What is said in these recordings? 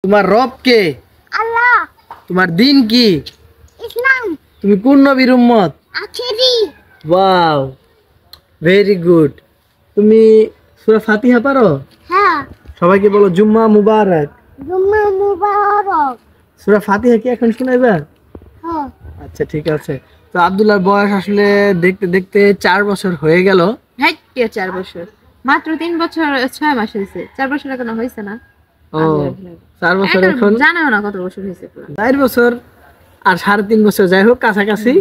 তোমার রব কে? আল্লাহ। তোমার দিন কি? ইসলাম। তুমি কোন নবীর উম্মত? আখেরি। Wow, very good. তুমি সূরা ফাতিহা পারো? হ্যাঁ। সবাইকে বলো জুম্মা মুবারক। জুম্মা মুবারক। সূরা ফাতিহা কি এখন শোনাইবা? হ্যাঁ। আচ্ছা ঠিক আছে। তো আব্দুল্লাহর বয়স আসলে দেখতে দেখতে 4 বছর হয়ে গেল। হ্যাঁ, কে 4 বছর? মাত্র 3 বছর 6 মাস হয়েছে। 4 বছর এখনো হয়েছে না। ও 4 বছর এখন জানাও না কত বছর হয়েছে। 4 বছর আর 3.5 বছর, যাই হোক কাছাকাছি।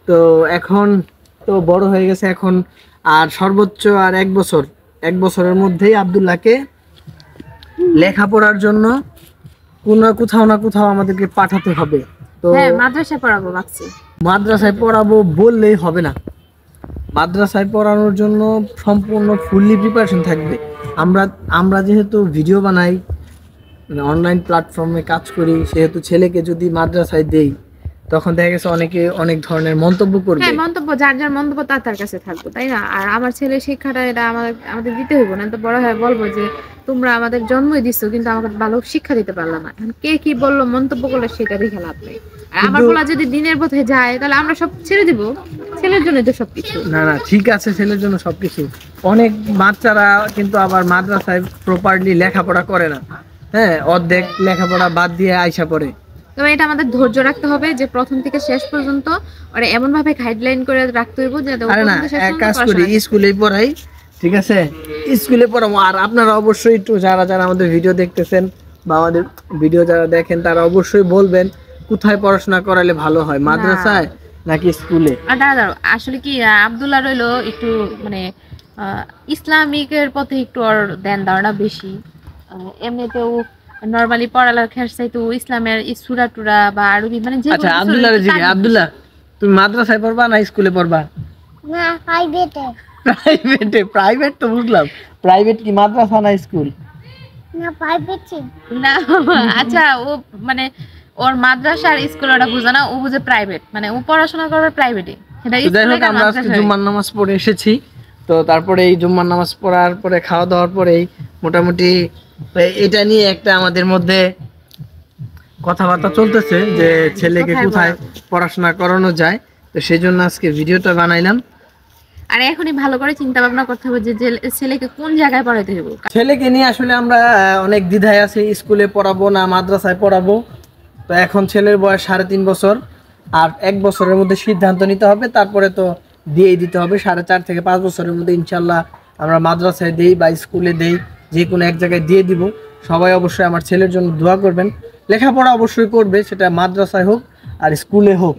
তো এখন তো বড় হয়ে গেছে এখন, আর সর্বোচ্চ আর 1 বছর, 1 বছরের মধ্যেই আব্দুল্লাহকে লেখাপড়ার জন্য কোথাও না কোথাও আমাদেরকে পাঠাতে হবে। তো হ্যাঁ, মাদ্রাসায় পড়াবো ভাবছি। মাদ্রাসায় পড়াবো বললেই হবে না, মাদ্রাসায় পড়ানোর জন্য সম্পূর্ণ ফুললি প্রিপারেশন থাকবে। আমরা যেহেতু ভিডিও বানাই, মানে অনলাইন প্ল্যাটফর্মে কাজ করি, সেহেতু ছেলেকে যদি মাদ্রাসায় দেই তখন দেখা গেছে অনেকে অনেক ধরনের মন্তব্য করবে। হ্যাঁ, মন্তব্য যার মন্তব্য তার কাছে থাকবো, তাই না? আর আমার ছেলের শিক্ষাটা এটা আমাদের দিতে হইব না, তো বড় হয়ে বলবো যে তোমরা আমাদের জন্মই দিছো কিন্তু আমাকে ভালো শিক্ষা দিতে পারলা না। এখন কে কি বললো, মন্তব্য করলে সেটা দেখে লাভ নেই। আর আমার বলা যদি দিনের পথে যায় তাহলে আমরা সব ছেড়ে দিব। ছেলের জন্য তো সবকিছু। না ঠিক আছে, ছেলের জন্য সবকিছু। অনেক বাচ্চারা কিন্তু আবার মাদ্রাসায় প্রপারলি লেখাপড়া করে না, হ্যাঁ, অর্ধেক লেখাপড়া বাদ দিয়ে আইসা পড়ে। তবে এটা আমাদের ধৈর্য রাখতে হবে যে প্রথম থেকে শেষ পর্যন্ত ওরা এমন ভাবে গাইডলাইন করে রাখতে হইব যাতে ও আরে না, প্রথম থেকে শেষ এক পর্যন্ত কাজ করি, পড়াশোনা করে। স্কুলেই পড়াই, ঠিক আছে? স্কুলে পড়াবো। আর আপনারা অবশ্যই একটু যারা আমাদের ভিডিও দেখতেছেন বা আমাদের ভিডিও যারা দেখেন তারা অবশ্যই বলবেন কোথায় পড়াশোনা করালে ভালো হয়, মাদ্রাসায় নাকি স্কুলে? আর দাঁড়াও, আসলে কি আব্দুল্লাহ রইলো একটু মানে ইসলামিকের প্রতি একটু ওর ধ্যান ধারণা বেশি। এমনিতেও নরমালি পড়ালেখার চাইতে ইসলামের সূরা টুরা বা আরবি মানে যে আচ্ছা, আব্দুল্লাহ রেজিকে, আব্দুল্লাহ তুমি মাদ্রাসায় পড়বা না স্কুলে পড়বা? না, প্রাইভেটে। প্রাইভেটে? প্রাইভেট তো বুঝলাম, প্রাইভেট কি মাদ্রাসা না স্কুল? না, প্রাইভেটে। না। আচ্ছা, ও মানে ওর মাদ্রাসা আর স্কুল ওটা বুঝে না, ও বুঝে প্রাইভেট, মানে ও পড়াশোনা করবে প্রাইভেটে। সেটা তো যাই হোক, স্কুলে আমরা আজকে মাদ্রাসায়। জুম্মার নামাজ পড়ে এসেছি। তো তারপরে এই জুম্মার নামাজ পড়ার পরে খাওয়া দাওয়ার পরেই মোটামুটি এটা নিয়ে একটা আমাদের মধ্যে কথাবার্তা চলতেছে যে ছেলেকে কোথায় পড়াশোনা করানো যায়। তো সেই জন্য আজকে ভিডিওটা বানাইলাম। আর এখনই ভালো করে চিন্তা ভাবনা করতে হবে যে ছেলেকে কোন জায়গায় পড়াইতে হবে। ছেলেকে নিয়ে আসলে আমরা অনেক দ্বিধায় আছি, স্কুলে পড়াবো না মাদ্রাসায় পড়াবো। তো এখন ছেলের বয়স 3.5 বছর, আর 1 বছরের মধ্যে সিদ্ধান্ত নিতে হবে, তারপরে তো দিয়েই দিতে হবে। 4.5 থেকে 5 বছরের মধ্যে ইনশাল্লাহ আমরা মাদ্রাসায় দেই বা স্কুলে দেই, যে কোনো এক জায়গায় দিয়ে দিব। সবাই অবশ্যই আমার ছেলের জন্য দোয়া করবেন। লেখাপড়া অবশ্যই করবে, সেটা মাদ্রাসায় হোক আর স্কুলে হোক।